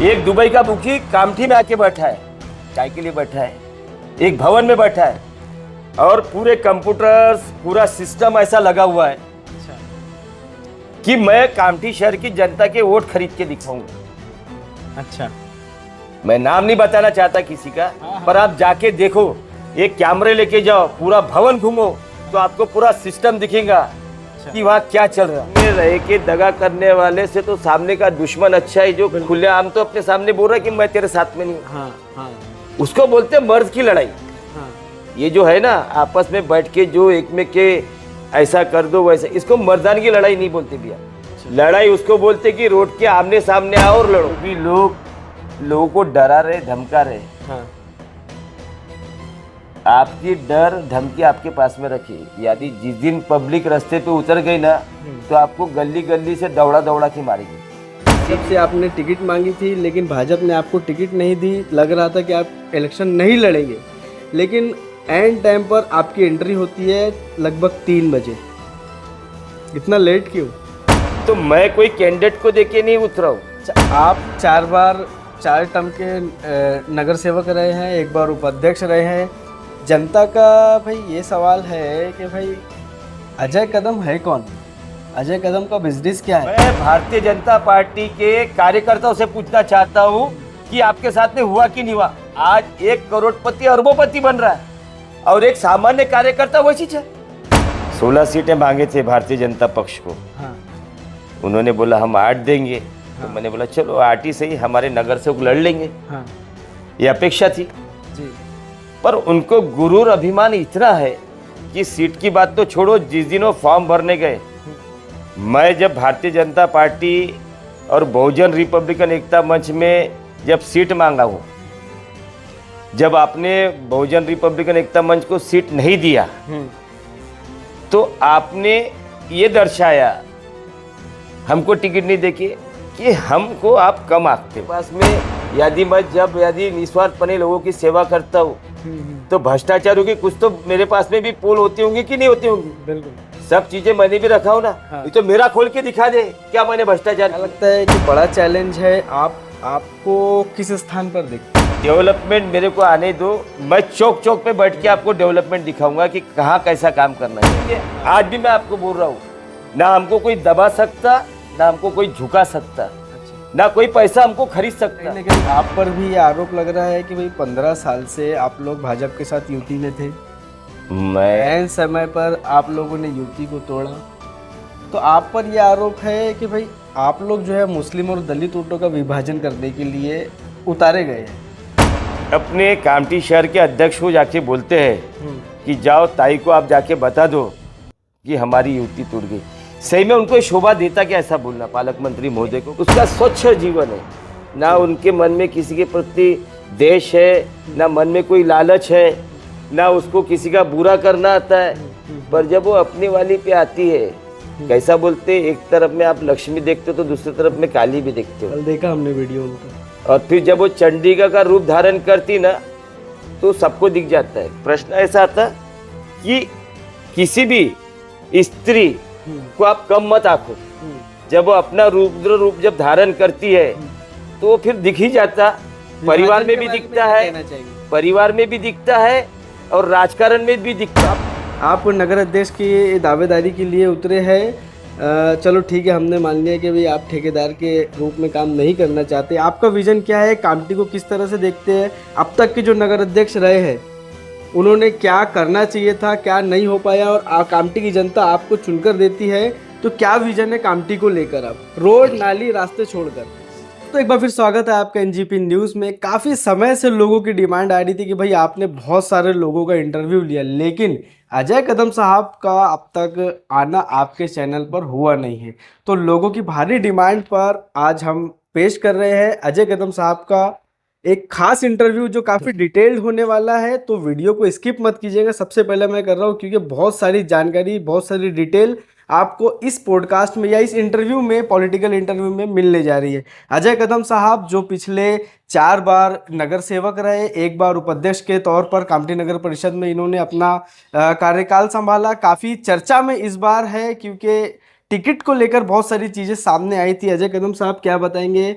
एक दुबई का मुखी कामठी में आके बैठा है, चाय के लिए बैठा है, एक भवन में बैठा है और पूरे कंप्यूटर्स पूरा सिस्टम ऐसा लगा हुआ है कि मैं कामठी शहर की जनता के वोट खरीद के दिखाऊंगा। अच्छा, मैं नाम नहीं बताना चाहता किसी का, पर आप जाके देखो, एक कैमरे लेके जाओ, पूरा भवन घूमो तो आपको पूरा सिस्टम दिखेगा कि वहाँ क्या चल रहा है। रह के दगा करने वाले से तो सामने का दुश्मन अच्छा है, जो खुलेआम तो अपने सामने बोल रहा है कि मैं तेरे साथ में नहीं हूँ। हाँ, उसको बोलते मर्द की लड़ाई। हाँ, ये जो है ना आपस में बैठ के जो एक में के ऐसा कर दो वैसा, इसको मर्दान की लड़ाई नहीं बोलते भैया। लड़ाई उसको बोलते कि रोड के आमने सामने आओ और लड़ो। भी लोगों को डरा रहे, धमका रहे। हाँ। आपकी डर धमकी आपके पास में रखिए, यदि जिस दिन पब्लिक रास्ते पे उतर गई ना तो आपको गली गली से दौड़ा के मारेगी। जब से आपने टिकट मांगी थी लेकिन भाजपा ने आपको टिकट नहीं दी, लग रहा था कि आप इलेक्शन नहीं लड़ेंगे, लेकिन एंड टाइम पर आपकी एंट्री होती है लगभग 3 बजे। इतना लेट क्यों? तो मैं कोई कैंडिडेट को देके नहीं उतरा हूँ। आप 4 टर्म के नगर सेवक रहे हैं, 1 बार उपाध्यक्ष रहे हैं। जनता का भाई ये सवाल है कि भाई अजय कदम है कौन? अजय कदम का बिजनेस क्या है? मैं भारतीय जनता पार्टी के कार्यकर्ताओं से पूछना चाहता हूँ कि आपके साथ में हुआ कि नहीं हुआ। आज 1 करोड़पति अरबोपति बन रहा है और एक सामान्य कार्यकर्ता वैसी है। 16 सीटें मांगे थे भारतीय जनता पक्ष को। हाँ। उन्होंने बोला हम 8 देंगे। तो मैंने बोला चलो 8 ही सही, हमारे नगर सेवक लड़ लेंगे। हाँ। ये अपेक्षा थी जी। पर उनको गुरूर अभिमान इतना है कि सीट की बात तो छोड़ो, जिस दिन वो फॉर्म भरने गए, मैं जब भारतीय जनता पार्टी और बहुजन रिपब्लिकन एकता मंच में जब सीट मांगा हूँ, जब आपने बहुजन रिपब्लिकन एकता मंच को सीट नहीं दिया तो आपने ये दर्शाया हमको टिकट नहीं देके कि हमको आप कम आंकते। पास में यदि निस्वार्थपने लोगों की सेवा करता हूँ तो भ्रष्टाचारों की कुछ तो मेरे पास में भी पोल होती होंगी कि नहीं होती होंगी। बिल्कुल, सब चीजें मैंने भी रखा हूँ ना। हाँ। ये तो मेरा खोल के दिखा दे क्या मैंने भ्रष्टाचार। लगता है कि बड़ा चैलेंज है। आपको किस स्थान पर देखते हैं? डेवलपमेंट मेरे को आने दो, मैं चौक चौक पे बैठ के आपको डेवलपमेंट दिखाऊंगा कि कहाँ कैसा काम करना है। आज भी मैं आपको बोल रहा हूँ, ना हमको कोई दबा सकता, ना हमको कोई झुका सकता, ना कोई पैसा हमको खरीद सकता। लेकिन आप पर भी ये आरोप लग रहा है कि भाई 15 साल से आप लोग भाजपा के साथ यूटी में थे, मैं ऐन समय पर आप लोगों ने यूटी को तोड़ा, तो आप पर यह आरोप है कि भाई आप लोग जो है मुस्लिम और दलित वोटों का विभाजन करने के लिए उतारे गए हैं। अपने कामठी शहर के अध्यक्ष को जाके बोलते हैं कि जाओ ताई को आप जाके बता दो कि हमारी युति टूट गई। सही में उनको शोभा देता क्या ऐसा बोलना पालक मंत्री महोदय को? उसका स्वच्छ जीवन है, ना उनके मन में किसी के प्रति देश है, ना मन में कोई लालच है, ना उसको किसी का बुरा करना आता है। पर जब वो अपनी वाली पे आती है, कैसा बोलते, एक तरफ में आप लक्ष्मी देखते हो तो दूसरी तरफ में काली भी देखते हो। कल देखा हमने वीडियो उनका। और फिर जब वो चंडिका का रूप धारण करती ना तो सबको दिख जाता है। प्रश्न ऐसा आता कि किसी भी स्त्री को आप कम मत आंको, जब वो अपना रुद्र रूप जब धारण करती है तो वो फिर दिख ही जाता। परिवार में भी दिखता है, परिवार में भी दिखता है और राजकारण में भी दिखता है। आप नगर अध्यक्ष की दावेदारी के लिए उतरे हैं, चलो ठीक है, हमने मान लिया कि भाई आप ठेकेदार के रूप में काम नहीं करना चाहते। आपका विजन क्या है? कामठी को किस तरह से देखते हैं? अब तक के जो नगर अध्यक्ष रहे हैं उन्होंने क्या करना चाहिए था, क्या नहीं हो पाया, और कामठी की जनता आपको चुनकर देती है तो क्या विजन है कामठी को लेकर, अब रोड नाली रास्ते छोड़कर? तो एक बार फिर स्वागत है आपका एनजीपी न्यूज़ में। काफ़ी समय से लोगों की डिमांड आ रही थी कि भाई आपने बहुत सारे लोगों का इंटरव्यू लिया, लेकिन अजय कदम साहब का अब तक आना आपके चैनल पर हुआ नहीं है। तो लोगों की भारी डिमांड पर आज हम पेश कर रहे हैं अजय कदम साहब का एक खास इंटरव्यू जो काफ़ी डिटेल्ड होने वाला है। तो वीडियो को स्किप मत कीजिएगा। सबसे पहले मैं कर रहा हूँ क्योंकि बहुत सारी जानकारी, बहुत सारी डिटेल आपको इस पॉडकास्ट में या इस इंटरव्यू में, पॉलिटिकल इंटरव्यू में मिलने जा रही है। अजय कदम साहब जो पिछले 4 बार नगर सेवक रहे, 1 बार उपाध्यक्ष के तौर पर कामठी नगर परिषद में इन्होंने अपना कार्यकाल संभाला। काफ़ी चर्चा में इस बार है क्योंकि टिकट को लेकर बहुत सारी चीज़ें सामने आई थी। अजय कदम साहब क्या बताएंगे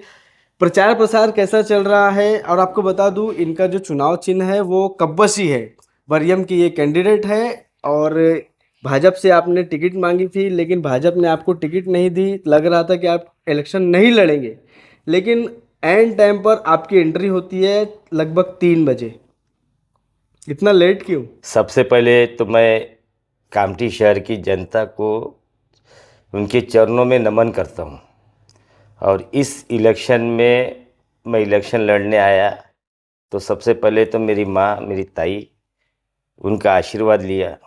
प्रचार प्रसार कैसा चल रहा है? और आपको बता दूं, इनका जो चुनाव चिन्ह है वो कब्बसी है। बरियम की ये कैंडिडेट है और भाजपा से आपने टिकट मांगी थी, लेकिन भाजपा ने आपको टिकट नहीं दी। लग रहा था कि आप इलेक्शन नहीं लड़ेंगे, लेकिन एंड टाइम पर आपकी एंट्री होती है लगभग 3 बजे। इतना लेट क्यों? सबसे पहले तो मैं कामठी शहर की जनता को उनके चरणों में नमन करता हूँ। और इस इलेक्शन में मैं इलेक्शन लड़ने आया तो सबसे पहले तो मेरी माँ, मेरी ताई, उनका आशीर्वाद लिया।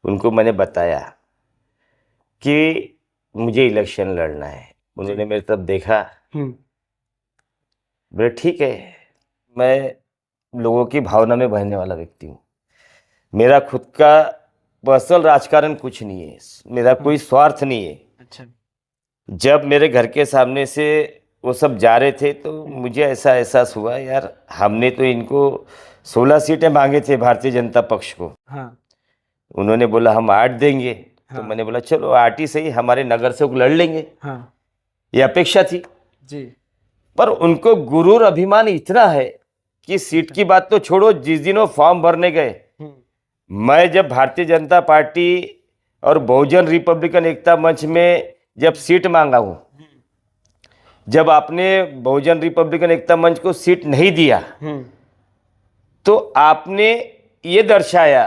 उनको मैंने बताया कि मुझे इलेक्शन लड़ना है। उन्होंने मेरी तरफ देखा, बोले ठीक है। मैं लोगों की भावना में बहने वाला व्यक्ति हूँ। मेरा खुद का पर्सनल राजकारण कुछ नहीं है, मेरा कोई स्वार्थ नहीं है। अच्छा। जब मेरे घर के सामने से वो सब जा रहे थे तो मुझे ऐसा एहसास हुआ, यार हमने तो इनको 16 सीटें मांगे थे भारतीय जनता पक्ष को। हाँ। उन्होंने बोला हम 8 देंगे। हाँ। तो मैंने बोला चलो 8 ही सही, हमारे नगर से वो लड़ लेंगे। हाँ ये अपेक्षा थी। जी। पर उनको गुरूर अभिमान इतना है कि सीट की बात तो छोड़ो, जिस दिन वो फॉर्म भरने गए, मैं जब भारतीय जनता पार्टी और बहुजन रिपब्लिकन एकता मंच में जब सीट मांगा हूँ, जब आपने बहुजन रिपब्लिकन एकता मंच को सीट नहीं दिया तो आपने ये दर्शाया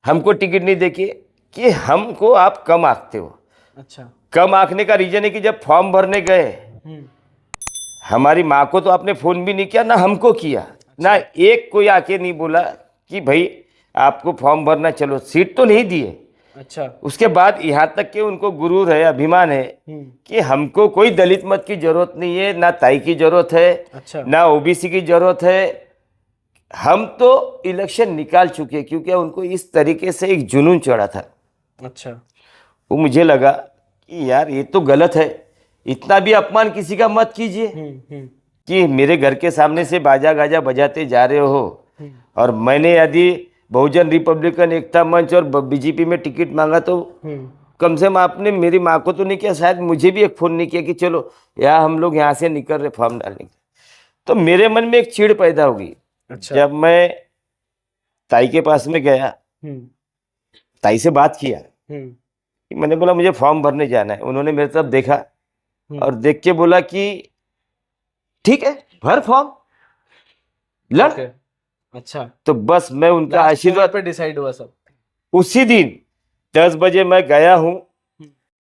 हमको टिकट नहीं देके कि हमको आप कम आंकते हो। अच्छा। कम आंकने का रीजन है कि जब फॉर्म भरने गए, हमारी माँ को तो आपने फ़ोन भी नहीं किया, ना हमको किया। ना एक कोई आके नहीं बोला कि भाई आपको फॉर्म भरना, चलो सीट तो नहीं दिए। अच्छा। उसके बाद यहाँ तक कि उनको गुरूर है, अभिमान है कि हमको कोई दलित मत की जरूरत नहीं है, ना ताई की जरूरत है। अच्छा। ना ओबीसी की जरूरत है। हम तो इलेक्शन निकाल चुके, क्योंकि उनको इस तरीके से एक जुनून चढ़ा था। अच्छा। वो मुझे लगा कि यार ये तो गलत है, इतना भी अपमान किसी का मत कीजिए कि मेरे घर के सामने से बाजा गाजा बजाते जा रहे हो। और मैंने यदि बहुजन रिपब्लिकन एकता मंच और बीजेपी में टिकट मांगा तो कम से कम आपने मेरी माँ को तो नहीं किया, शायद मुझे भी एक फ़ोन नहीं किया कि चलो यार हम लोग यहाँ से निकल रहे फॉर्म डालने। तो मेरे मन में एक चिढ़ पैदा होगी। अच्छा। जब मैं ताई के पास में गया, ताई से बात किया, मैंने बोला मुझे फॉर्म भरने जाना है। उन्होंने मेरी तरफ देखा और देख के बोला कि ठीक है भर फॉर्म, लड़। अच्छा। तो बस मैं उनका आशीर्वाद पे डिसाइड हुआ सब। उसी दिन 10 बजे मैं गया हूँ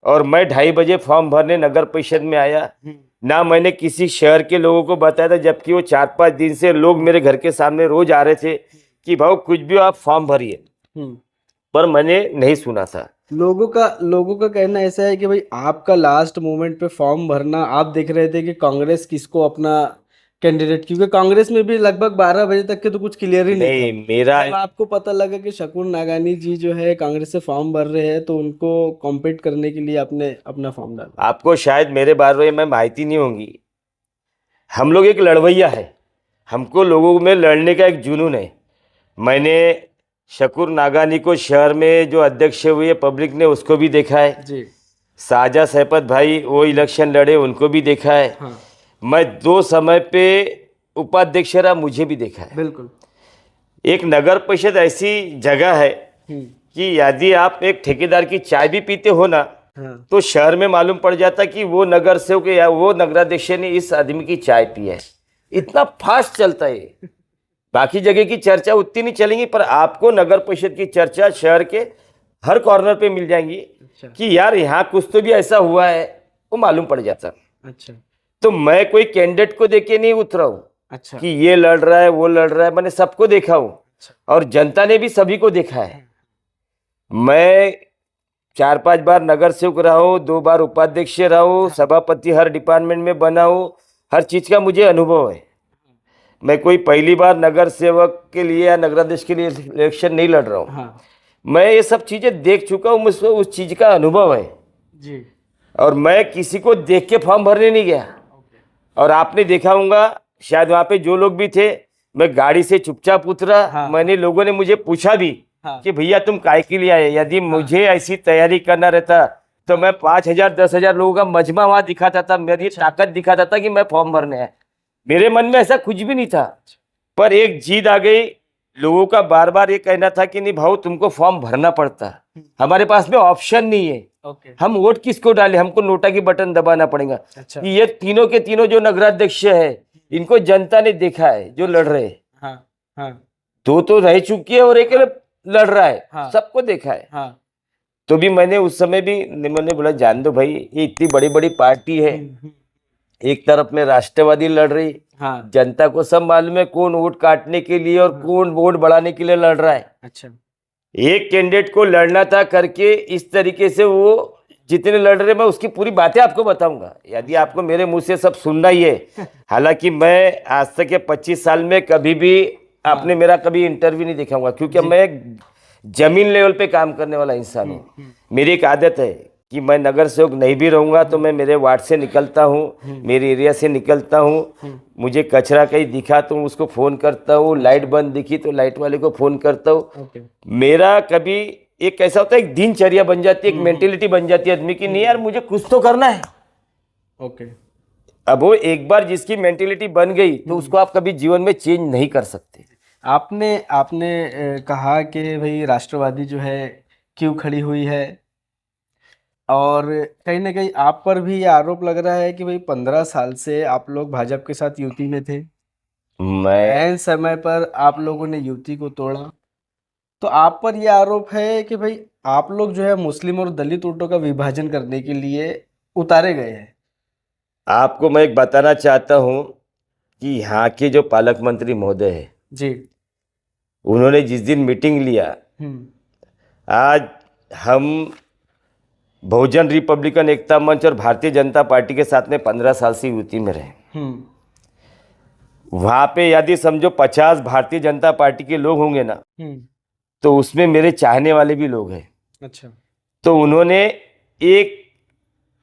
और मैं 2:30 बजे फॉर्म भरने नगर परिषद में आया। ना मैंने किसी शहर के लोगों को बताया था, जबकि वो 4-5 दिन से लोग मेरे घर के सामने रोज आ रहे थे कि भाऊ कुछ भी हो आप फॉर्म भरिए, पर मैंने नहीं सुना था। लोगों का कहना ऐसा है कि भाई आपका लास्ट मोमेंट पे फॉर्म भरना, आप देख रहे थे कि कांग्रेस किसको अपना कैंडिडेट, क्योंकि कांग्रेस में भी लगभग 12 बजे तक के तो कुछ क्लियर ही नहीं था। मेरा जब आपको पता लगा कि शकूर नागानी जी जो है कांग्रेस से फॉर्म भर रहे हैं, तो उनको कॉम्पीट करने के लिए आपने अपना फॉर्म डाला। आपको शायद मेरे बारे में माहिती नहीं होंगी, हम लोग एक लड़वैया है, हमको लोगों में लड़ने का एक जुनून है। मैंने शकूर नागानी को शहर में जो अध्यक्ष हुए पब्लिक ने उसको भी देखा है जी। साजा सैपत भाई वो इलेक्शन लड़े, उनको भी देखा है। हाँ। मैं 2 समय पे उपाध्यक्ष रहा, मुझे भी देखा है। बिल्कुल। एक नगर परिषद ऐसी जगह है कि यदि आप एक ठेकेदार की चाय भी पीते हो ना, तो शहर में मालूम पड़ जाता कि वो नगर सेवक या वो नगराध्यक्ष ने इस आदमी की चाय पी है। इतना फास्ट चलता है। बाकी जगह की चर्चा उतनी नहीं चलेंगी, पर आपको नगर परिषद की चर्चा शहर के हर कॉर्नर पे मिल जाएंगी। अच्छा। कि यार यहाँ कुछ तो भी ऐसा हुआ है, वो मालूम पड़ जाता। अच्छा। तो मैं कोई कैंडिडेट को देख के नहीं उतरा हूँ। अच्छा। कि ये लड़ रहा है वो लड़ रहा है, मैंने सबको देखा हूँ। अच्छा। और जनता ने भी सभी को देखा है। मैं 4-5 बार नगर सेवक रहा हूँ, 2 बार उपाध्यक्ष रहा हूँ, सभापति हर डिपार्टमेंट में बना हूँ, हर चीज का मुझे अनुभव है। मैं कोई पहली बार नगर सेवक के लिए या नगराध्यक्ष के लिए इलेक्शन नहीं लड़ रहा हूँ। हाँ। मैं ये सब चीजें देख चुका हूँ, मुझको उस चीज का अनुभव है जी। और मैं किसी को देख के फॉर्म भरने नहीं गया। और आपने देखा होगा शायद वहाँ पे जो लोग भी थे, मैं गाड़ी से चुपचाप उतरा। हाँ। मैंने लोगों ने मुझे पूछा भी कि भैया तुम काय के लिए आए, यदि मुझे ऐसी तैयारी करना रहता तो मैं 5,000 10,000 लोगों का मजमा वहां दिखाता था, मेरी ताकत दिखाता था कि मैं फॉर्म भरने आया। मेरे मन में ऐसा कुछ भी नहीं था, पर एक जिद आ गई। लोगों का बार बार ये कहना था कि नहीं भाऊ तुमको फॉर्म भरना पड़ता, हमारे पास में ऑप्शन नहीं है, हम वोट किसको डालें, हमको नोटा की बटन दबाना पड़ेगा। अच्छा। कि ये तीनों के तीनों जो नगराध्यक्ष है इनको जनता ने देखा है जो लड़ रहे हैं। हाँ हाँ दो तो रह चुकी है और एक लड़ रहा है, हाँ। सबको देखा है। हाँ। तो भी मैंने उस समय भी मैंने बोला जान दो भाई, ये इतनी बड़ी बड़ी पार्टी है, एक तरफ में राष्ट्रवादी लड़ रही, हाँ। जनता को सब मालूम है कौन वोट काटने के लिए और कौन वोट बढ़ाने के लिए लड़ रहा है। अच्छा। एक कैंडिडेट को लड़ना था करके इस तरीके से वो जितने लड़ रहे, मैं उसकी पूरी बातें आपको बताऊंगा यदि आपको मेरे मुंह से सब सुनना ही है। हालांकि मैं आज तक के 25 साल में कभी भी आपने मेरा कभी इंटरव्यू नहीं दिखाऊंगा, क्योंकि मैं जमीन लेवल पे काम करने वाला इंसान हूँ। मेरी एक आदत है कि मैं नगर सेवक नहीं भी रहूंगा तो मैं मेरे वार्ड से निकलता हूँ, मेरे एरिया से निकलता हूँ, मुझे कचरा कहीं दिखा तो उसको फोन करता हूँ, लाइट बंद दिखी तो लाइट वाले को फोन करता हूँ। मेरा कभी एक ऐसा होता है, एक दिनचर्या बन जाती है, एक मेंटेलिटी बन जाती है आदमी की, नहीं यार मुझे कुछ तो करना है। ओके। अब वो एक बार जिसकी मेंटेलिटी बन गई तो उसको आप कभी जीवन में चेंज नहीं कर सकते। आपने आपने कहा कि भाई राष्ट्रवादी जो है क्यों खड़ी हुई है, और कहीं ना कहीं आप पर भी ये आरोप लग रहा है कि भाई 15 साल से आप लोग भाजपा के साथ युति में थे, मैं ऐन समय पर आप लोगों ने युति को तोड़ा। तो आप पर यह आरोप है कि भाई आप लोग जो है मुस्लिम और दलित वोटों का विभाजन करने के लिए उतारे गए हैं। आपको मैं एक बताना चाहता हूं कि यहाँ के जो पालक मंत्री महोदय है जी, उन्होंने जिस दिन मीटिंग लिया, आज हम बहुजन रिपब्लिकन एकता मंच और भारतीय जनता पार्टी के साथ में 15 साल से युति में रहे। वहां पे यदि समझो 50 भारतीय जनता पार्टी के लोग होंगे ना, तो उसमें मेरे चाहने वाले भी लोग हैं। अच्छा। तो उन्होंने एक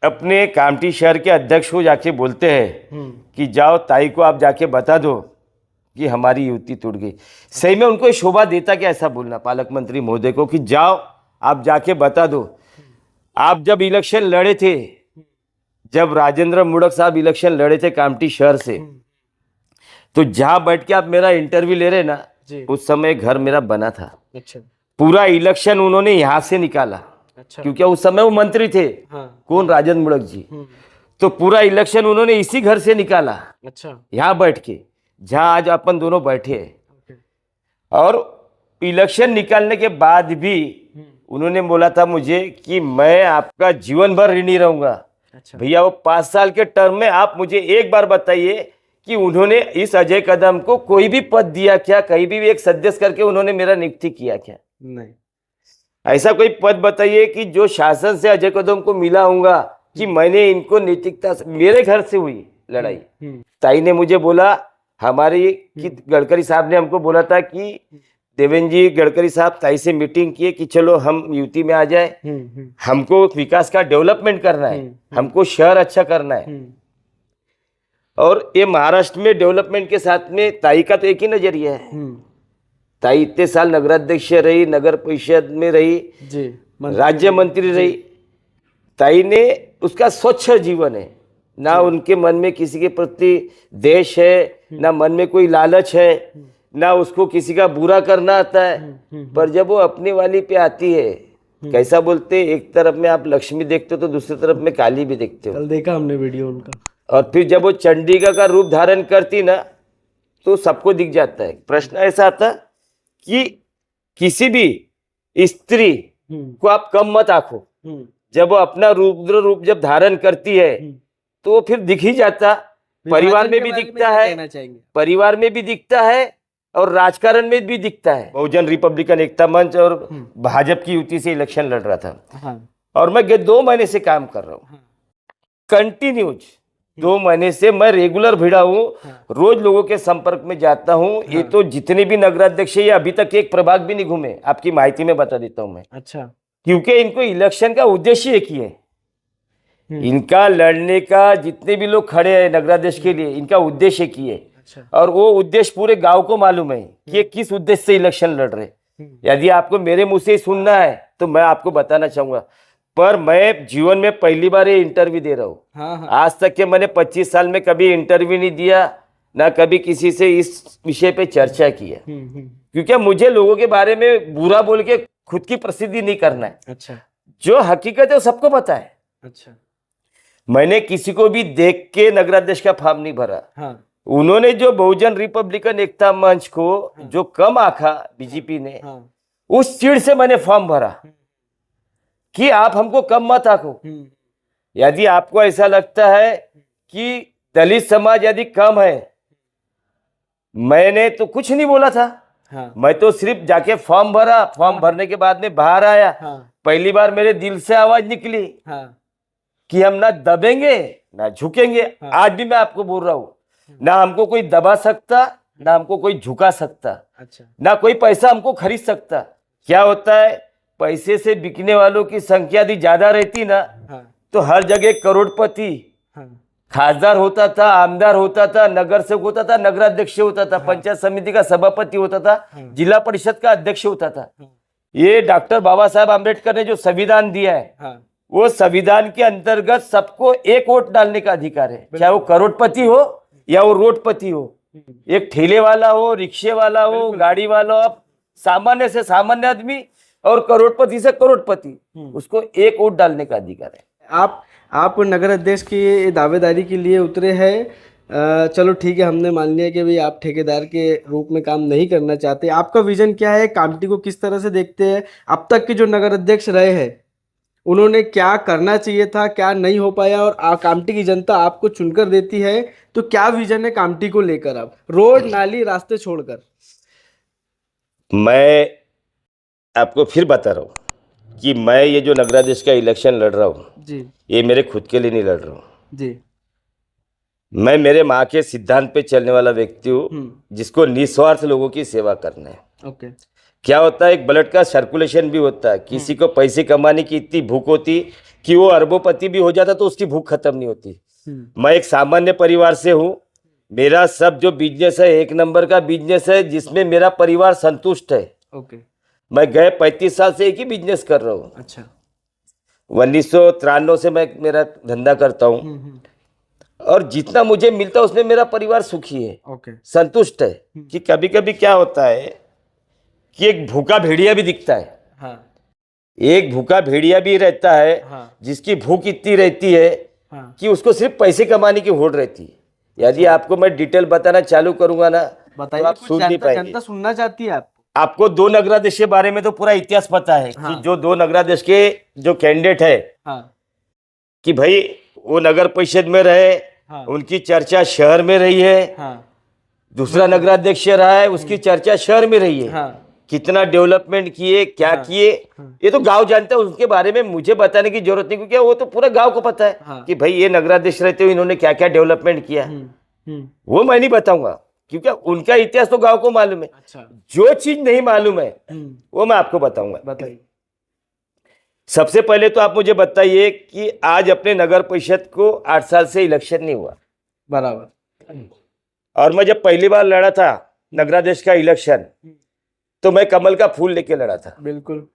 अपने कामठी शहर के अध्यक्ष को जाके बोलते हैं कि जाओ ताई को आप जाके बता दो कि हमारी युति टूट गई। सही में उनको शोभा देता क्या ऐसा बोलना पालक मंत्री महोदय को कि जाओ आप जाके बता दो। आप जब इलेक्शन लड़े थे, जब राजेंद्र मुड़क साहब इलेक्शन लड़े थे कामठी शहर से, तो जहां बैठ के आप मेरा इंटरव्यू ले रहे ना, उस समय घर मेरा बना था। अच्छा। पूरा इलेक्शन उन्होंने यहाँ से निकाला। अच्छा। क्योंकि उस समय वो मंत्री थे। हाँ। कौन? राजेंद्र मुड़क जी। तो पूरा इलेक्शन उन्होंने इसी घर से निकाला। अच्छा। यहाँ बैठ के जहां आज अपन दोनों बैठे हैं। और इलेक्शन निकालने के बाद भी उन्होंने बोला था मुझे कि मैं आपका जीवन भर ऋणी रहूंगा। अच्छा। भैया वो 5 साल के टर्म में आप मुझे एक बार बताइए कि उन्होंने इस अजय कदम को कोई भी पद दिया क्या, कहीं भी एक सदस्य करके उन्होंने मेरा नियुक्ति किया क्या? नहीं। ऐसा कोई पद बताइए कि जो शासन से अजय कदम को मिला होगा कि मैंने इनको नैतिकता से, मेरे घर से हुई लड़ाई। ताई ने मुझे बोला, हमारी गडकरी साहब ने हमको बोला था कि देवेंद्र जी गडकरी साहब ताई से मीटिंग किए कि चलो हम युति में आ जाए, हमको विकास का डेवलपमेंट करना है, हमको शहर अच्छा करना है। और ये महाराष्ट्र में डेवलपमेंट के साथ में ताई का तो एक ही नजरिया है। ताई इतने साल नगराध्यक्ष रही, नगर परिषद में रही जी, राज्य मंत्री रही। ताई ने उसका स्वच्छ जीवन है ना, उनके मन में किसी के प्रति देश है ना, मन में कोई लालच है ना, उसको किसी का बुरा करना आता है। पर जब वो अपनी वाली पे आती है, कैसा बोलते, एक तरफ में आप लक्ष्मी देखते हो तो दूसरी तरफ में काली भी देखते हो। कल देखा हमने वीडियो उनका। और फिर जब वो चंडिका का रूप धारण करती ना, तो सबको दिख जाता है। प्रश्न ऐसा आता कि किसी भी स्त्री को आप कम मत आंको, जब वो अपना रुद्र रूप जब धारण करती है तो फिर दिख ही जाता। परिवार में भी दिखता है, परिवार में भी दिखता है और राजकारण में भी दिखता है। बहुजन रिपब्लिकन एकता मंच और भाजपा की युति से इलेक्शन लड़ रहा था। और मैं 2 महीने से काम कर रहा हूँ, कंटिन्यूज 2 महीने से मैं रेगुलर भिड़ा हूँ, रोज लोगों के संपर्क में जाता हूँ। ये तो जितने भी नगराध्यक्ष है, ये अभी तक एक प्रभाग भी नहीं घूमे, आपकी माहिती में बता देता हूँ मैं। अच्छा। क्योंकि इनको इलेक्शन का उद्देश्य एक ही है, इनका लड़ने का, जितने भी लोग खड़े हैं नगराध्यक्ष के लिए, इनका उद्देश्य एक ही है। अच्छा। और वो उद्देश्य पूरे गांव को मालूम है कि ये किस उद्देश्य से इलेक्शन लड़ रहे। यदि आपको मेरे मुंह से सुनना है तो मैं आपको बताना चाहूंगा, पर मैं जीवन में पहली बार ये इंटरव्यू दे रहा हूँ। हाँ हाँ आज तक के मैंने 25 साल में कभी इंटरव्यू नहीं दिया, ना कभी किसी से इस विषय पे चर्चा की है, क्योंकि मुझे लोगों के बारे में बुरा बोल के खुद की प्रसिद्धि नहीं करना है। अच्छा जो हकीकत है वो सबको पता है। अच्छा मैंने किसी को भी देख के नगराध्यक्ष का फॉर्म नहीं भरा। हाँ उन्होंने जो बहुजन रिपब्लिकन एकता मंच को जो कम आंका बीजेपी ने, हाँ उस चीड़ से मैंने फॉर्म भरा कि आप हमको कम मत आंको। यदि आपको ऐसा लगता है कि दलित समाज यदि कम है, मैंने तो कुछ नहीं बोला था। हाँ मैं तो सिर्फ जाके फॉर्म भरा, फॉर्म भरने के बाद में बाहर आया। हाँ पहली बार मेरे दिल से आवाज निकली हाँ कि हम ना दबेंगे ना झुकेंगे। आज भी मैं आपको बोल रहा हूँ, ना हमको कोई दबा सकता, ना हमको कोई झुका सकता, अच्छा ना कोई पैसा हमको खरीद सकता। क्या होता है, पैसे से बिकने वालों की संख्या यदि ज्यादा रहती ना, हाँ तो हर जगह करोड़पति हाँ खासदार होता था, आमदार होता था, नगर सेवक होता था, नगराध्यक्ष होता था, पंचायत समिति का सभापति होता था, जिला परिषद का अध्यक्ष होता था। ये डॉक्टर बाबा साहब आम्बेडकर ने जो संविधान दिया है, हाँ वो संविधान के अंतर्गत सबको एक वोट डालने का अधिकार है, चाहे वो करोड़पति हो या वो रोडपति हो, एक ठेले वाला हो, रिक्शे वाला हो, गाड़ी वाला हो, आप सामान्य से सामान्य आदमी और करोड़पति से करोड़पति, उसको एक वोट डालने का अधिकार है। आप नगर अध्यक्ष की दावेदारी के लिए उतरे हैं। चलो ठीक है, हमने मान लिया कि भाई आप ठेकेदार के रूप में काम नहीं करना चाहते। आपका विजन क्या है? कामटी को किस तरह से देखते हैं? अब तक के जो नगर अध्यक्ष रहे हैं उन्होंने क्या करना चाहिए था, क्या नहीं हो पाया, और कामटी की जनता आपको चुनकर देती है तो क्या विजन है कामटी को लेकर? आप रोड नाली रास्ते छोड़कर। मैं आपको फिर बता रहा हूँ कि मैं ये जो नगराध्यक्ष का इलेक्शन लड़ रहा हूँ जी ये मेरे खुद के लिए नहीं लड़ रहा हूँ जी। मैं मेरे माँ के सिद्धांत पे चलने वाला व्यक्ति हूँ, जिसको निस्वार्थ लोगों की सेवा करना है। ओके। क्या होता है, एक ब्लड का सर्कुलेशन भी होता है। किसी को पैसे कमाने की इतनी भूख होती कि वो अरबोपति भी हो जाता तो उसकी भूख खत्म नहीं होती। मैं एक सामान्य परिवार से हूँ। मेरा सब जो बिजनेस है एक नंबर का बिजनेस है, जिसमें मेरा परिवार संतुष्ट है। ओके। मैं गए 35 साल से एक ही बिजनेस कर रहा हूँ। अच्छा। 1993 से मैं मेरा धंधा करता हूँ और जितना मुझे मिलता है उसमें मेरा परिवार सुखी है, ओके। संतुष्ट है। कि कभी कभी क्या होता है कि एक भूखा भेड़िया भी दिखता है। हाँ। एक भूखा भेड़िया भी रहता है। हाँ। जिसकी भूख इतनी रहती है हाँ। कि उसको सिर्फ पैसे कमाने की होड़ रहती है। यदि आपको मैं डिटेल बताना चालू करूंगा ना तो आप सुन नहीं पाएंगे। जनता सुनना चाहती है आपको दो नगराध्यक्ष के बारे में तो पूरा इतिहास पता है। हाँ। कि जो दो नगराध्यक्ष के जो कैंडिडेट है, हाँ। कि भाई वो नगर परिषद में रहे, हाँ। उनकी चर्चा शहर में रही है। हाँ। दूसरा नगराध्यक्ष रहा है, उसकी चर्चा शहर में रही है। हाँ। कितना डेवलपमेंट किए, क्या किए, ये तो गांव जानता है। उसके बारे में मुझे बताने की जरूरत नहीं, क्योंकि वो तो पूरा गांव को पता है। हाँ। कि भाई ये नगराध्यक्ष रहते हुए इन्होंने क्या क्या डेवलपमेंट किया, वो मैं नहीं बताऊंगा, क्योंकि उनका इतिहास तो गांव को मालूम है। अच्छा। जो चीज नहीं मालूम है वो मैं आपको बताऊंगा। बताइए। सबसे पहले तो आप मुझे बताइए कि आज अपने नगर परिषद को 8 साल से इलेक्शन नहीं हुआ। बराबर। और मैं जब पहली बार लड़ा था नगराध्यक्ष का इलेक्शन, तो मैं कमल का फूल लेके लड़ा था। बिल्कुल।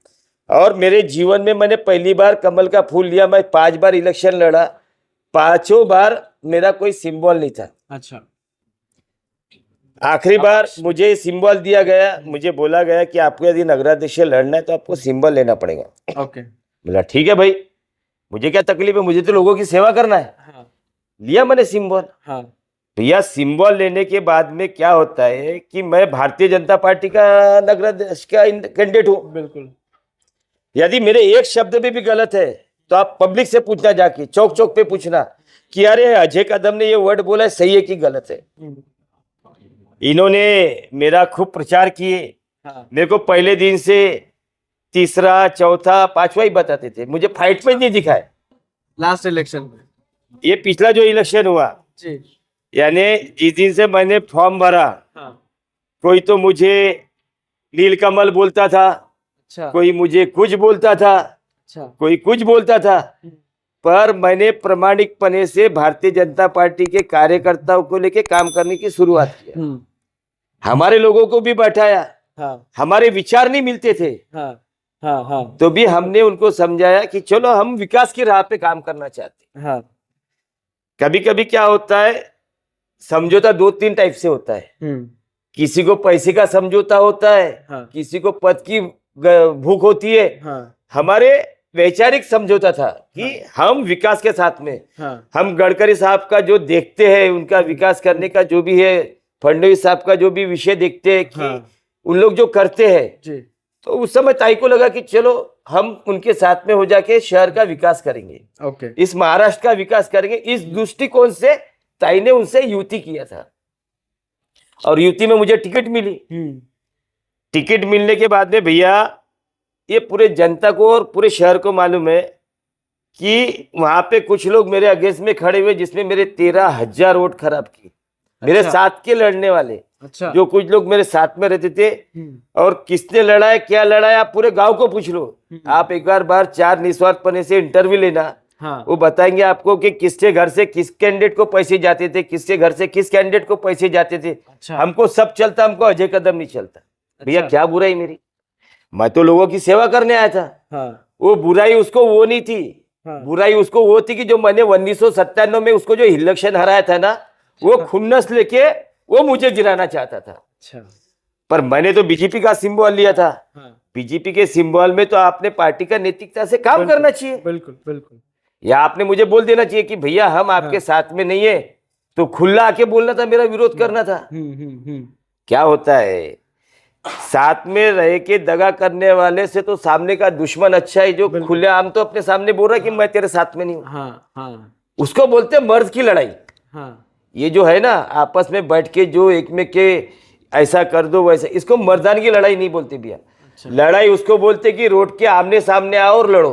और मेरे जीवन में मैंने पहली बार कमल का फूल लिया। मैं 5 बार इलेक्शन लड़ा, 5 बार मेरा कोई सिंबल नहीं था। अच्छा। आखिरी बार मुझे सिंबल दिया गया, मुझे बोला गया कि आपको यदि नगराध्यक्ष लड़ना है तो आपको सिंबल लेना पड़ेगा। ओके। बोला ठीक है भाई, मुझे क्या तकलीफ है, मुझे तो लोगों की सेवा करना है। हाँ। लिया मैंने सिंबल। हाँ। तो यह सिंबल लेने के बाद में क्या होता है कि मैं भारतीय जनता पार्टी का नगराध्यक्ष का कैंडिडेट हूँ। बिल्कुल। यदि मेरे एक शब्द में भी गलत है तो आप पब्लिक से पूछना, जाके चौक चौक पे पूछना कि अरे अजय कदम ने ये वर्ड बोला है, सही है कि गलत है। इन्होंने मेरा खूब प्रचार किए। हाँ। मेरे को पहले दिन से तीसरा, चौथा, पांचवा ही बताते थे, मुझे फाइट में नहीं दिखाए। लास्ट इलेक्शन में, ये पिछला जो इलेक्शन हुआ, जी, यानी जिस दिन से मैंने फॉर्म भरा, हाँ। कोई तो मुझे नीलकमल बोलता था, अच्छा। कोई मुझे कुछ बोलता था, अच्छा। कोई कुछ बोलता था। पर मैंने प्रामाणिकपने से भारतीय जनता पार्टी के कार्यकर्ताओं को लेके काम करने की शुरुआत की। हमारे लोगों को भी बैठाया। हाँ। हमारे विचार नहीं मिलते थे, हाँ। हाँ हाँ तो भी हमने उनको समझाया कि चलो हम विकास की राह पे काम करना चाहते हैं। हाँ। कभी कभी क्या होता है, समझौता दो तीन टाइप से होता है। किसी को पैसे का समझौता होता है, हाँ किसी को पद की भूख होती है। हाँ हमारे वैचारिक समझौता था कि हम विकास के साथ में, हाँ हम गडकरी साहब का जो देखते हैं, उनका विकास करने का जो भी है, फडणवीस साहब का जो भी विषय देखते हैं कि हाँ उन लोग जो करते हैं, जी। तो उस समय ताई को लगा कि चलो हम उनके साथ में हो जाके शहर का विकास करेंगे, ओके। इस महाराष्ट्र का विकास करेंगे। इस दृष्टिकोण से ताई ने उनसे युति किया था और युति में मुझे टिकट मिली। टिकट मिलने के बाद में भैया, ये पूरे जनता को और पूरे शहर को मालूम है कि वहां पे कुछ लोग मेरे अगेंस्ट में खड़े हुए, जिसमें मेरे 13,000 वोट खराब की। मेरे साथ के लड़ने वाले, अच्छा। जो कुछ लोग मेरे साथ में रहते थे, और किसने लड़ा है, क्या लड़ा है, आप पूरे गांव को पूछ लो। आप एक बार 4 निस्वार्थपने से इंटरव्यू लेना, हाँ। वो बताएंगे आपको कि किसके घर से किस कैंडिडेट को पैसे जाते थे, किसके घर से किस कैंडिडेट को पैसे जाते थे। अच्छा। हमको सब चलता, हमको अजय कदम नहीं चलता। भैया अच्छा। क्या बुराई मेरी, मैं तो लोगों की सेवा करने आया था। हाँ वो बुराई उसको वो नहीं थी। हाँ। बुराई उसको वो थी कि जो मैंने 1997 में उसको जो इलेक्शन हराया था ना, वो खुन्नस लेके वो मुझे गिराना चाहता था। अच्छा। पर मैंने तो बीजेपी का सिंबल लिया था। हाँ। बीजेपी के सिंबल में तो आपने पार्टी का नैतिकता से काम करना चाहिए, बिल्कुल बिल्कुल। या आपने मुझे बोल देना चाहिए कि भैया हम आपके साथ में नहीं है, तो खुला आके बोलना था, मेरा विरोध करना था। क्या होता है, साथ में रह के दगा करने वाले से तो सामने का दुश्मन अच्छा है, जो खुलेआम तो अपने सामने बोल रहा है कि मैं तेरे साथ में नहीं हूं। हाँ हाँ उसको बोलते मर्द की लड़ाई। हाँ। ये जो है ना, आपस में बैठ के जो एक में के ऐसा कर दो वैसा, इसको मर्दान की लड़ाई नहीं बोलते भैया। लड़ाई उसको बोलते कि रोड के आमने सामने आओ और लड़ो।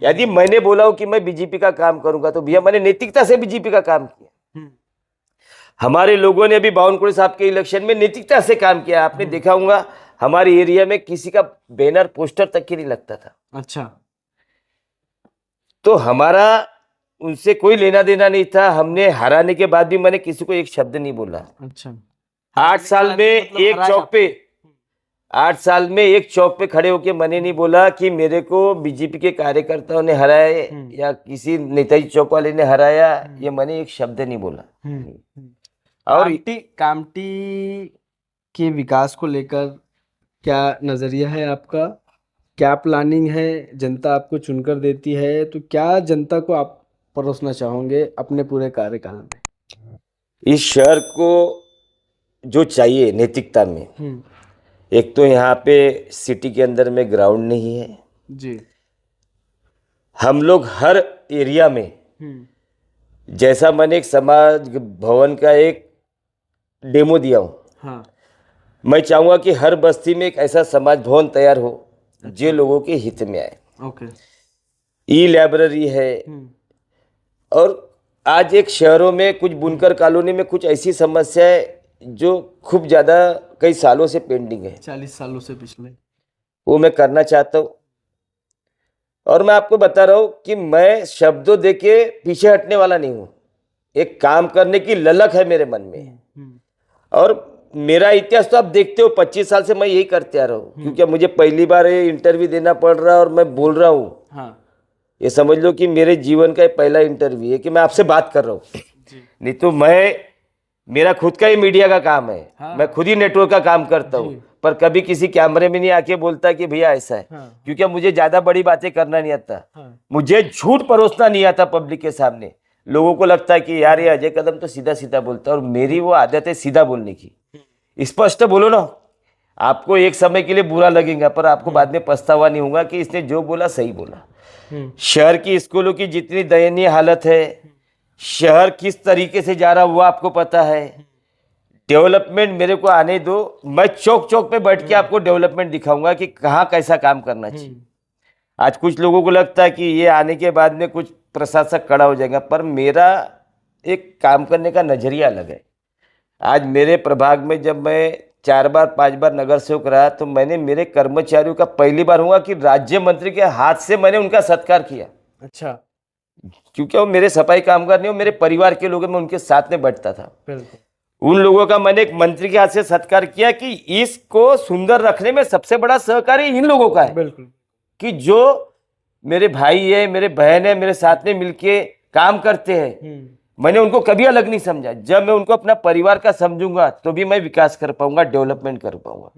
यदि मैंने बोला हो कि मैं बीजेपी का काम करूंगा, तो भैया मैंने नैतिकता से बीजेपी का काम किया। हमारे लोगों ने अभी बावनकुळे साहब के इलेक्शन में नैतिकता से काम किया। आपने देखा होगा हमारे एरिया में किसी का बैनर पोस्टर तक ही नहीं लगता था। अच्छा। तो हमारा उनसे कोई लेना देना नहीं था। हमने हराने के बाद भी मैंने किसी को एक शब्द नहीं बोला। अच्छा। 8 साल में एक चौक पे 8 साल में एक चौक पे खड़े होके मैंने नहीं बोला कि मेरे को बीजेपी के कार्यकर्ताओं ने हराया या किसी नेताजी चौक वाले ने हराया, ये मैंने एक शब्द नहीं बोला। और कामटी के विकास को लेकर क्या नजरिया है आपका, क्या प्लानिंग है? जनता आपको चुनकर देती है, तो क्या जनता को आप परोसना चाहोगे अपने पूरे कार्यकाल में? इस शहर को जो चाहिए नैतिकता में, एक तो यहाँ पे सिटी के अंदर में ग्राउंड नहीं है जी। हम लोग हर एरिया में, जैसा मैंने एक समाज भवन का एक डेमो दिया हूँ, हाँ। मैं चाहूँगा कि हर बस्ती में एक ऐसा समाज भवन तैयार हो जो लोगों के हित में आए। ओके। ई लाइब्रेरी है, और आज एक शहरों में कुछ बुनकर कॉलोनी में कुछ ऐसी समस्या है जो खूब ज़्यादा कई सालों से पेंडिंग है, 40 सालों से पिछले, वो मैं करना चाहता हूँ। और मैं आपको बता रहा हूँ कि मैं शब्दों दे के पीछे हटने वाला नहीं हूँ। एक काम करने की ललक है मेरे मन में, और मेरा इतिहास तो आप देखते हो, 25 साल से मैं यही करते आ रहा हूँ। क्योंकि मुझे पहली बार ये इंटरव्यू देना पड़ रहा है और मैं बोल रहा हूँ। हाँ। ये समझ लो कि मेरे जीवन का पहला इंटरव्यू है कि मैं आपसे बात कर रहा हूँ। नहीं तो मेरा खुद का ही मीडिया का काम है। हाँ। मैं खुद ही नेटवर्क का काम करता हूँ, पर कभी किसी कैमरे में नहीं आके बोलता कि भैया ऐसा है। हाँ। क्योंकि मुझे ज्यादा बड़ी बातें करना नहीं आता। हाँ। मुझे झूठ परोसना नहीं आता पब्लिक के सामने। लोगों को लगता है कि यार ये अजय कदम तो सीधा सीधा बोलता है, और मेरी वो आदत है सीधा बोलने की। स्पष्ट बोलो ना, आपको एक समय के लिए बुरा लगेगा, पर आपको बाद में पछतावा नहीं होगा कि इसने जो बोला सही बोला। शहर की स्कूलों की जितनी दयनीय हालत है, शहर किस तरीके से जा रहा वो आपको पता है। डेवलपमेंट मेरे को आने दो, मैं चौक चौक पे बैठ के आपको डेवलपमेंट दिखाऊंगा कि कहाँ कैसा काम करना चाहिए। आज कुछ लोगों को लगता है कि ये आने के बाद में कुछ प्रशासक खड़ा हो जाएगा, पर मेरा एक काम करने का नजरिया अलग है। आज मेरे प्रभाग में जब मैं 4 बार 5 बार नगर सेवक रहा, तो मैंने मेरे कर्मचारियों का पहली बार हुआ कि राज्य मंत्री के हाथ से मैंने उनका सत्कार किया। अच्छा। क्योंकि वो मेरे सफाई कामगार नहीं, वो मेरे परिवार के लोग, मैं उनके साथ में बैठता था। बिल्कुल। उन लोगों का मैंने एक मंत्री के हाथ से सत्कार किया कि इसको सुंदर रखने में सबसे बड़ा सहकारी इन लोगों का है। बिल्कुल। कि जो मेरे भाई है, मेरे बहन है, मेरे साथ में मिलके काम करते हैं, मैंने उनको कभी अलग नहीं समझा। जब मैं उनको अपना परिवार का समझूंगा तो भी मैं विकास कर पाऊंगा, डेवलपमेंट कर पाऊंगा।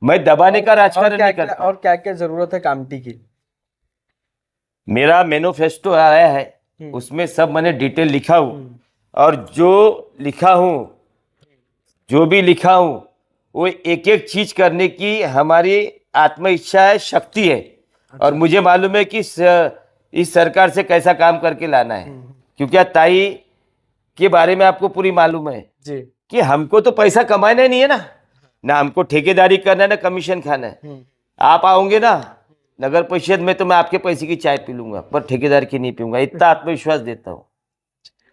मैं दबाने का राजकारण नहीं करता। और क्या क्या जरूरत है कामटी की? मेरा मैनिफेस्टो आया है, उसमें सब मैंने डिटेल लिखा हूँ, और जो लिखा हूँ, जो भी लिखा हूँ, वो एक एक चीज करने की हमारी आत्म इच्छा है, शक्ति है। और मुझे मालूम है कि इस सरकार से कैसा काम करके लाना है, क्योंकि ताई के बारे में आपको पूरी मालूम है जी। कि हमको तो पैसा कमाना नहीं है ना हमको ठेकेदारी करना है, ना कमीशन खाना है। आप आओगे ना नगर परिषद में तो मैं आपके पैसे की चाय पी लूंगा, पर ठेकेदार की नहीं पीऊंगा, इतना आत्मविश्वास देता हूँ।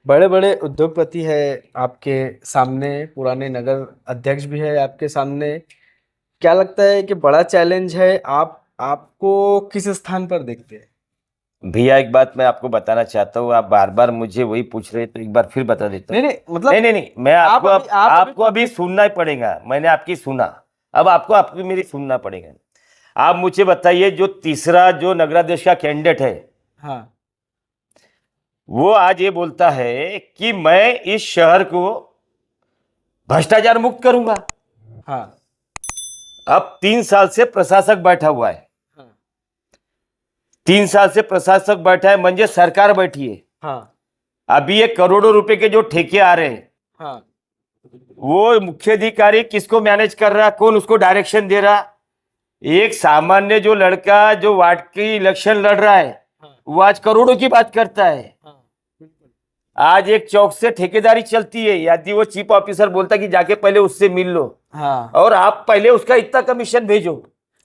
बड़े बड़े उद्योगपति है आपके सामने, पुराने नगर अध्यक्ष भी है आपके सामने। क्या लगता है कि बड़ा चैलेंज है, आपको किस स्थान पर देखते हैं? भैया एक बात मैं आपको बताना चाहता हूँ, आप बार बार मुझे वही पूछ रहे, तो एक बार फिर बता देता हूँ। नहीं मतलब नहीं, मैं आपको अभी सुनना ही पड़ेगा। मैंने आपकी सुना, अब आपको मेरी सुनना पड़ेगा। आप मुझे बताइए, जो तीसरा जो नगराध्यक्ष का कैंडिडेट है, हाँ, वो आज ये बोलता है कि मैं इस शहर को भ्रष्टाचार मुक्त करूंगा। हाँ, अब 3 साल से प्रशासक बैठा हुआ है, 3 साल से प्रशासक बैठा है, म्हणजे सरकार बैठी है। हाँ, अभी ये करोड़ों रुपए के जो ठेके आ रहे हैं, हाँ, वो मुख्य अधिकारी किसको मैनेज कर रहा, कौन उसको डायरेक्शन दे रहा? एक सामान्य जो लड़का जो वार्ड की इलेक्शन लड़ रहा है, वो आज करोड़ों की बात करता है। आज एक चौक से ठेकेदारी चलती है, यदि वो चीफ ऑफिसर बोलता कि जाके पहले उससे मिल लो, हाँ, और आप पहले उसका इतना कमीशन भेजो।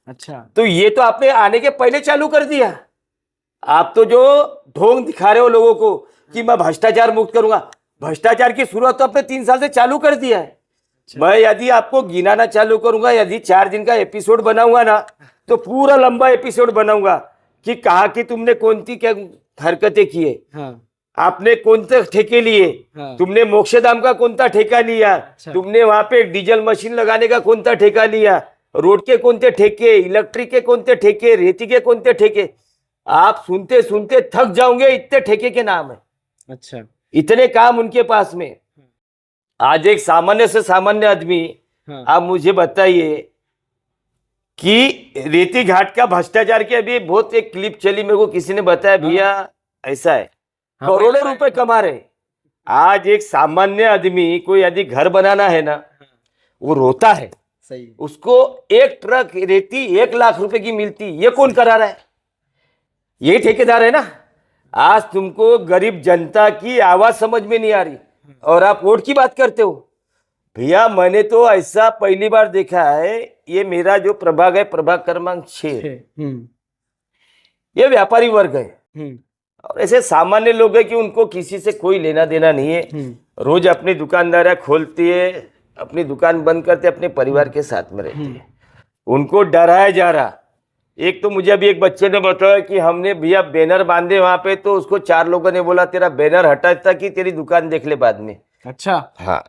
अच्छा, तो ये तो आपने आने के पहले चालू कर दिया। आप तो जो ढोंग दिखा रहे हो लोगों को कि मैं भ्रष्टाचार मुक्त करूंगा, भ्रष्टाचार की शुरुआत तो आपने 3 साल से चालू कर दिया है। मैं यदि आपको गिनाना चालू करूंगा, यदि 4 दिन का एपिसोड बनाऊंगा ना, तो पूरा लंबा एपिसोड बनाऊंगा कि कहा कि तुमने कौन सी क्या हरकतें की है, हाँ, आपने कौन से ठेके लिए, हाँ, तुमने मोक्षधाम का कौन सा ठेका लिया, तुमने वहां पे डीजल मशीन लगाने का कौन सा ठेका लिया, रोड के कौन से ठेके, इलेक्ट्रिक के कौन से ठेके, रेती के कौन से ठेके। आप सुनते सुनते थक जाओगे, इतने ठेके के नाम है। अच्छा, इतने काम उनके पास में। आज एक सामान्य से सामान्य आदमी, हाँ, आप मुझे बताइए कि रेती घाट का भ्रष्टाचार की अभी बहुत एक क्लिप चली, मेरे को किसी ने बताया, भैया ऐसा है, करोड़ों रुपए कमा रहे। आज एक सामान्य आदमी को यदि घर बनाना है ना, वो रोता है, सही, उसको एक ट्रक रेती 1 लाख रुपए की मिलती, ये कौन करा रहा है? ये ठेकेदार है ना। आज तुमको गरीब जनता की आवाज समझ में नहीं आ रही, और आप वोट की बात करते हो। भैया मैंने तो ऐसा पहली बार देखा है, ये मेरा जो प्रभाग है, प्रभाग क्रमांक 6, ये व्यापारी वर्ग है, और ऐसे सामान्य लोग हैं कि उनको किसी से कोई लेना देना नहीं है। रोज अपनी दुकानदारियां खोलती है, अपनी दुकान बंद करते, अपने परिवार के साथ में रहती है। उनको डराया जा रहा। एक तो मुझे अभी एक बच्चे ने बताया कि हमने भैया बैनर बांधे वहां पे, तो उसको 4 लोगों ने बोला तेरा बैनर हटा था कि तेरी दुकान देख ले बाद में। अच्छा, हाँ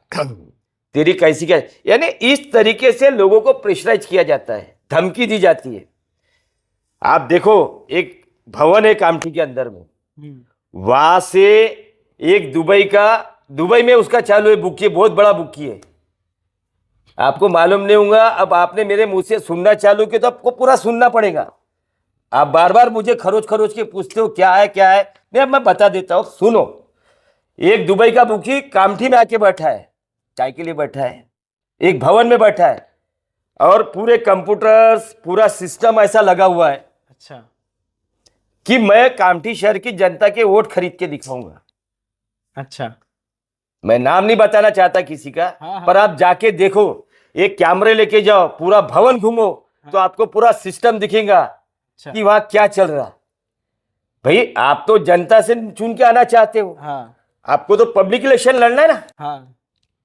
तेरी कैसी क्या, यानी इस तरीके से लोगों को प्रेशराइज किया जाता है, धमकी दी जाती है। आप देखो, एक भवन है कामठी के अंदर में, वहां से एक दुबई में उसका चालू है, बुकी, बहुत बड़ा बुकी है। आपको मालूम नहीं होगा, अब आपने मेरे मुंह से सुनना चालू किया तो आपको पूरा सुनना पड़ेगा। आप बार बार मुझे खरोच खरोच के पूछते हो क्या है क्या है, नहीं अब मैं बता देता हूं, सुनो। एक दुबई का बुकी कामठी में आके बैठा है, चाय के लिए बैठा है, एक भवन में बैठा है, और पूरे कंप्यूटर्स, पूरा सिस्टम ऐसा लगा हुआ है, अच्छा, कि मैं कामठी शहर की जनता के वोट खरीद के दिखाऊंगा। अच्छा, मैं नाम नहीं बताना चाहता किसी का, पर आप जाके देखो, एक कैमरे लेके जाओ, पूरा भवन घूमो, तो आपको पूरा सिस्टम दिखेगा कि वहां क्या चल रहा। भाई आप तो जनता से चुन के आना चाहते हो, आपको तो पब्लिक इलेक्शन लड़ना है ना,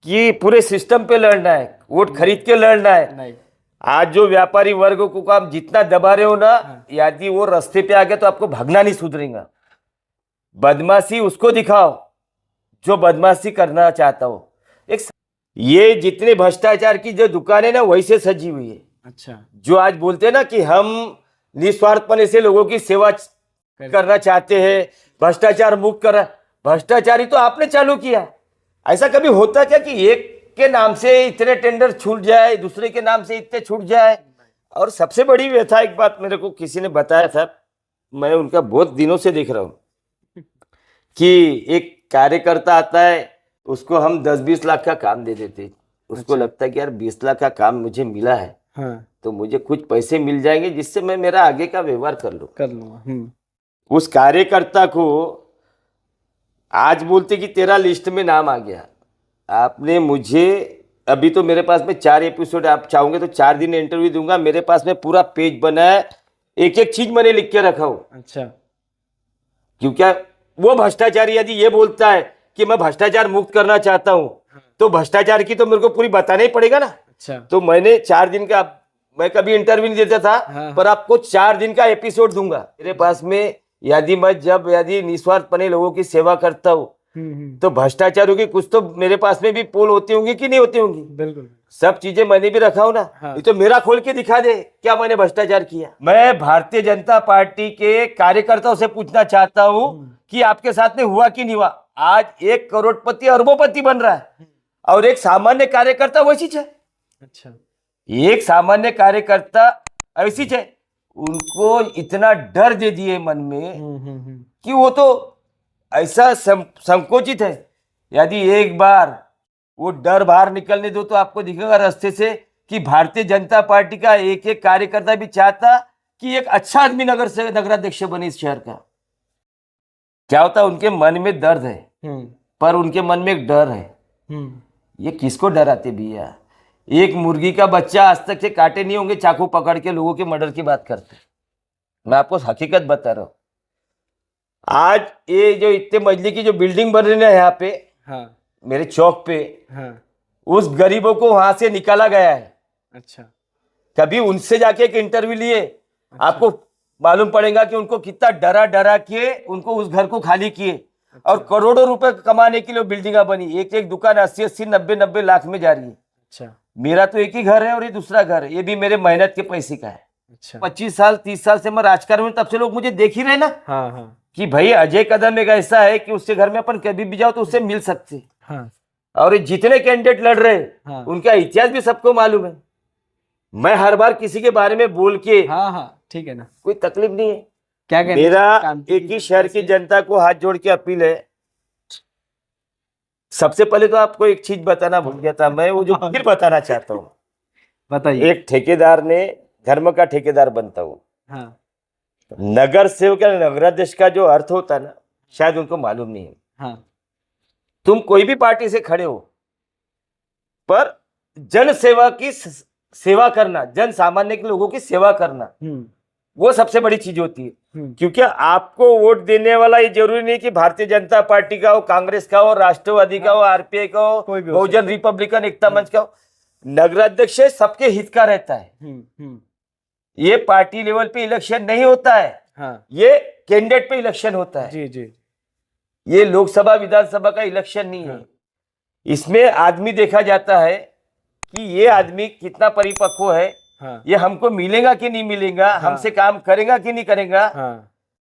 कि पूरे सिस्टम पे लड़ना है, वोट खरीद के लड़ना है। आज जो व्यापारी वर्ग को आप जितना दबा रहे हो ना, यदि वो रास्ते पे आ गया तो आपको भागना नहीं सुधरेगा। बदमाशी उसको दिखाओ जो बदमाशी करना चाहता हो। एक ये जितने भ्रष्टाचार की जो दुकान है ना, वैसे सजी हुई है। अच्छा, जो आज बोलते हैं ना कि हम निस्वार्थपने से लोगों की सेवा करना चाहते हैं, भ्रष्टाचार मुक्त कर। भ्रष्टाचारी तो आपने चालू किया। ऐसा कभी होता क्या कि एक के नाम से इतने टेंडर छूट जाए, दूसरे के नाम से इतने छूट जाए? और सबसे बड़ी व्यथा, एक बात मेरे को किसी ने बताया था, मैं उनका बहुत दिनों से देख रहा हूं कि एक कार्यकर्ता आता है, उसको हम 10-20 लाख का काम दे देते। उसको लगता है कि यार 20 लाख का काम मुझे मिला है, हाँ, तो मुझे कुछ पैसे मिल जाएंगे जिससे मैं मेरा आगे का व्यवहार कर लूंगा। उस कार्यकर्ता को आज बोलते कि तेरा लिस्ट में नाम आ गया। आपने मुझे, अभी तो मेरे पास में 4 एपिसोड, आप चाहोगे तो 4 दिन इंटरव्यू दूंगा। मेरे पास में पूरा पेज बना है, एक एक चीज मैंने लिख के रखा हूं। अच्छा, क्योंकि वो भ्रष्टाचारी यदि ये बोलता है कि मैं भ्रष्टाचार मुक्त करना चाहता हूं, तो भ्रष्टाचार की तो मेरे को पूरी बताना ही पड़ेगा ना। अच्छा, तो मैंने 4 दिन का, मैं कभी इंटरव्यू नहीं देता था, हाँ, पर आपको 4 दिन का एपिसोड दूंगा। मेरे पास में यदि निस्वार्थपने लोगों की सेवा करता हूँ, तो भ्रष्टाचारों की कुछ तो मेरे पास में भी पोल होती होंगी कि नहीं होती होंगी? बिल्कुल, सब चीजें मैंने भी रखा हूं ना। हाँ। ये तो मेरा खोल के दिखा दे क्या मैंने भ्रष्टाचार किया। मैं भारतीय जनता पार्टी के कार्यकर्ताओं से पूछना चाहता हूं कि आपके साथ में हुआ कि नहीं हुआ। आज 1 करोड़पति अरबोपति बन रहा है, और एक सामान्य कार्यकर्ता वैसी है। अच्छा, एक सामान्य कार्यकर्ता ऐसी है, उनको इतना डर दे दिए मन में कि वो तो ऐसा संकोचित है। यदि एक बार वो डर बाहर निकलने दो, तो आपको दिखेगा रास्ते से कि भारतीय जनता पार्टी का एक एक कार्यकर्ता भी चाहता कि एक अच्छा आदमी नगराध्यक्ष बने इस शहर का। क्या होता, उनके मन में दर्द है, पर उनके मन में एक डर है। ये किसको डराते भैया? एक मुर्गी का बच्चा आज तक से काटे नहीं होंगे चाकू पकड़ के लोगों के मर्डर की बात करते। मैं आपको हकीकत बता रहा हूं। आज ये जो इतने मजली की जो बिल्डिंग बन रही है यहाँ पे, हाँ, मेरे चौक पे, हाँ, उस गरीबों को वहां से निकाला गया है। अच्छा, कभी उनसे जाके एक इंटरव्यू लिए, आपको मालूम पड़ेगा कि उनको कितना डरा डरा के उनको उस घर को खाली किए, और करोड़ों रुपए कमाने के लिए बिल्डिंगा बनी। एक एक दुकान 80-80, 90-90 लाख में जा रही है। अच्छा, मेरा तो एक ही घर है और ये दूसरा घर है, ये भी मेरे मेहनत के पैसे का है। अच्छा, 25 साल 30 साल से मैं राजकारण में, तब से लोग मुझे देख ही रहे ना हाँ, हाँ, कि भाई अजय कदम एक ऐसा है कि उसके घर में अपन कभी भी जाओ तो उससे मिल सकते। हाँ, और ये जितने कैंडिडेट लड़ रहे हैं, हाँ, उनका इतिहास भी सबको मालूम है। मैं हर बार किसी के बारे में बोल के हाँ, हाँ, ठीक है ना, कोई तकलीफ नहीं है। क्या कहना मेरा कांति एक ही शहर की जनता को हाथ जोड़ के अपील है। सबसे पहले तो आपको एक चीज बताना भूल गया था मैं, वो जो फिर बताना चाहता हूँ। बताइए। एक ठेकेदार ने, धर्म का ठेकेदार बनता हूँ, हाँ, नगर सेवक या नगराध्यक्ष का जो अर्थ होता है ना, शायद उनको मालूम नहीं है। हाँ, तुम कोई भी पार्टी से खड़े हो, पर जन सेवा की सेवा करना, जन सामान्य के लोगों की सेवा करना, वो सबसे बड़ी चीज होती है। क्योंकि आपको वोट देने वाला ये जरूरी नहीं कि भारतीय जनता पार्टी का हो, कांग्रेस का हो, राष्ट्रवादी का हो, आरपीआई का हो, बहुजन रिपब्लिकन एकता मंच का हो। नगराध्यक्ष सबके हित का रहता है। ये पार्टी लेवल पे इलेक्शन नहीं होता है। हाँ, ये कैंडिडेट पे इलेक्शन होता है। जी, जी, ये लोकसभा विधानसभा का इलेक्शन नहीं है। इसमें आदमी देखा जाता है कि ये आदमी कितना परिपक्व है, ये हमको मिलेगा कि नहीं मिलेगा, हमसे काम करेगा कि नहीं करेगा।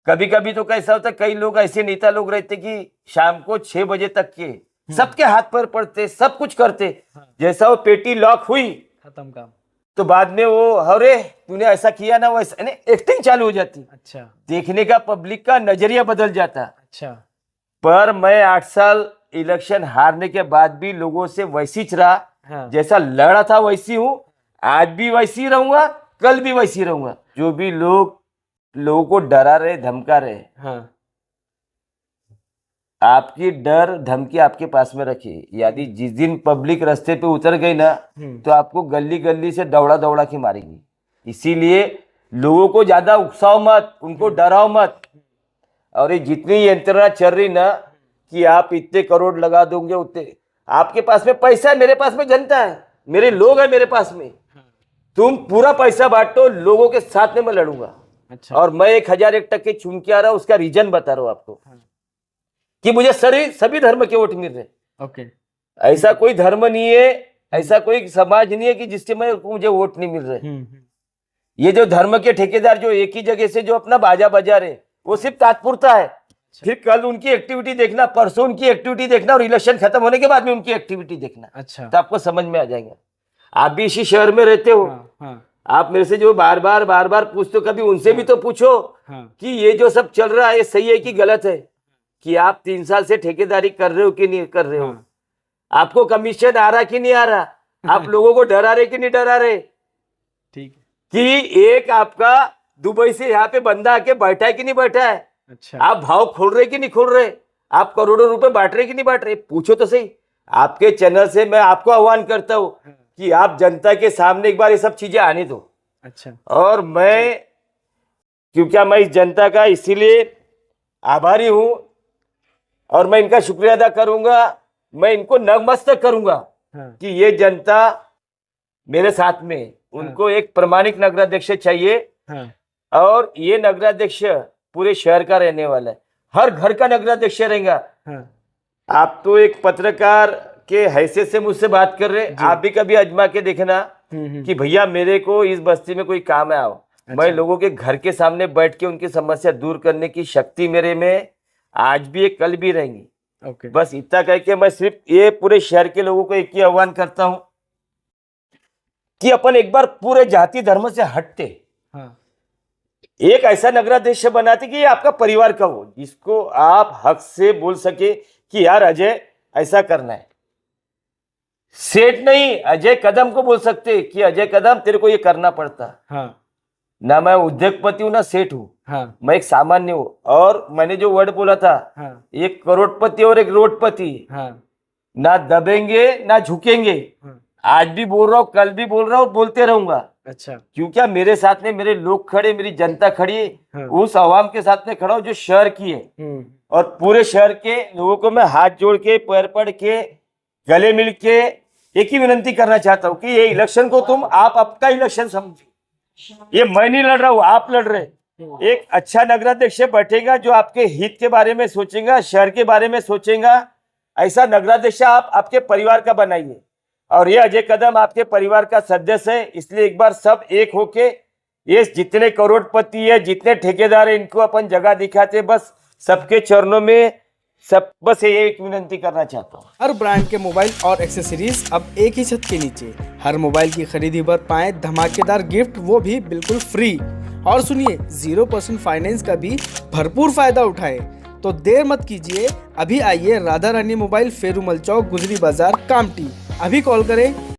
कभी कभी तो कैसा होता है, कई लोग ऐसे नेता लोग रहते कि शाम को 6 बजे तक के सबके हाथ पर पड़ते, सब कुछ करते, जैसा वो पेटी लॉक हुई खत्म काम, तो बाद में वो अरे तूने ऐसा किया ना, वैसा एक्टिंग चालू हो जाती। अच्छा, देखने का पब्लिक का नजरिया बदल जाता। अच्छा, पर मैं 8 साल इलेक्शन हारने के बाद भी लोगों से वैसी च रहा। हाँ, जैसा लड़ा था वैसी हूं, आज भी वैसी रहूंगा, कल भी वैसी रहूंगा। जो भी लोगों को डरा रहे, धमका रहे, हाँ, आपकी डर धमकी आपके पास में रखिए। यदि जिस दिन पब्लिक रास्ते पे उतर गई ना, तो आपको गली गली से दौड़ा दौड़ा के मारेगी। इसीलिए लोगों को ज्यादा उकसाओ मत, उनको डराओ मत। और ये जितनी यंत्रणा चल रही ना कि आप इतने करोड़ लगा दोगे उतने, आपके पास में पैसा है, मेरे पास में जनता है, मेरे लोग हैं मेरे पास में। तुम पूरा पैसा बांटो, लोगों के साथ में मैं लड़ूंगा। अच्छा, और मैं 1001% चुन के आ रहा हूं, उसका रीजन बता रहा हूं आपको कि मुझे सभी धर्म के वोट मिल रहे। ओके, ऐसा कोई धर्म नहीं है, ऐसा कोई समाज नहीं है कि जिससे मुझे वोट नहीं मिल रहे। ये जो धर्म के ठेकेदार जो एक ही जगह से जो अपना बाजा बजा रहे, वो सिर्फ तात्पुरता है। फिर कल उनकी एक्टिविटी देखना, परसों उनकी एक्टिविटी देखना, और इलेक्शन खत्म होने के बाद में उनकी एक्टिविटी देखना। अच्छा। तो आपको समझ में आ जाएगा। आप भी इसी शहर में रहते हो। हाँ। आप मेरे से जो बार बार पूछते हो, कभी उनसे भी तो पूछो कि ये जो सब चल रहा है ये सही है कि गलत है, कि आप 3 साल से ठेकेदारी कर रहे हो कि नहीं कर रहे हो, आपको कमीशन आ रहा कि नहीं आ रहा, आप लोगों को डरा रहे कि नहीं डरा रहे। ठीक है। कि एक आपका दुबई से यहाँ पे बंदा आके बैठा है कि नहीं बैठा है। अच्छा। आप भाव खोल रहे कि नहीं खोल रहे, आप करोड़ों रुपए बांट रहे कि नहीं बांट रहे, पूछो तो सही। आपके चैनल से मैं आपको आह्वान करता हूँ कि आप जनता के सामने एक बार ये सब चीजें आने दो। अच्छा। और मैं क्योंकि मैं इस जनता का इसीलिए आभारी हूं और मैं इनका शुक्रिया अदा करूंगा, मैं इनको नतमस्तक करूंगा कि ये जनता मेरे साथ में, उनको एक प्रमाणिक नगराध्यक्ष चाहिए। और ये नगराध्यक्ष पूरे शहर का रहने वाला है, हर घर का नगराध्यक्ष रहेगा। आप तो एक पत्रकार के हैसियत से मुझसे बात कर रहे, आप भी कभी आजमा के देखना कि भैया मेरे को इस बस्ती में कोई काम है आओ। अच्छा। मैं लोगों के घर के सामने बैठ के उनकी समस्या दूर करने की शक्ति मेरे में आज भी है, कल भी रहेंगी। ओके। बस इतना कह के मैं सिर्फ ये पूरे शहर के लोगों को एक ही आह्वान करता हूं कि अपन एक बार पूरे जाति धर्म से हटते एक ऐसा नगराध्यक्ष बनाते कि ये आपका परिवार का हो, जिसको आप हक से बोल सके कि यार अजय ऐसा करना है। सेठ नहीं, अजय कदम को बोल सकते कि अजय कदम तेरे को ये करना पड़ता। ना मैं उद्योगपति हूं ना सेठ हूं। मैं एक सामान्य हूं। और मैंने जो वर्ड बोला था, एक करोड़पति और एक रोडपति, ना दबेंगे ना झुकेंगे। आज भी बोल रहा हूँ, कल भी बोल रहा हूँ, बोलते रहूंगा। अच्छा। क्योंकि मेरे साथ में मेरे लोग खड़े, मेरी जनता खड़ी है, उस आवाम के साथ में खड़ा हूं जो शहर की है। और पूरे शहर के लोगों को मैं हाथ जोड़ के, पैर पड़ के, गले मिल के एक ही विनती करना चाहता हूं कि ये इलेक्शन को तुम आप आपका इलेक्शन समझो। ये मैं नहीं लड़ रहा हूं, आप लड़ रहे। एक अच्छा नगराध्यक्ष बैठेगा जो आपके हित के बारे में सोचेगा, शहर के बारे में सोचेगा। ऐसा नगराध्यक्ष आप आपके परिवार का बनाइए। और ये अजय कदम आपके परिवार का सदस्य है, इसलिए एक बार सब एक होके ये जितने करोड़पति है, जितने ठेकेदार है, इनको अपन जगह दिखाते, बस सबके चरणों में सब बस ये एक विनती करना चाहता हूँ। हर ब्रांड के मोबाइल और एक्सेसरीज अब एक ही छत के नीचे। हर मोबाइल की खरीदी पर पाएं धमाकेदार गिफ्ट, वो भी बिल्कुल फ्री। और सुनिए 0% फाइनेंस का भी भरपूर फायदा उठाएं। तो देर मत कीजिए, अभी आइए राधा रानी मोबाइल, फेरुमल चौक, गुजरी बाजार, कामटी। अभी कॉल करें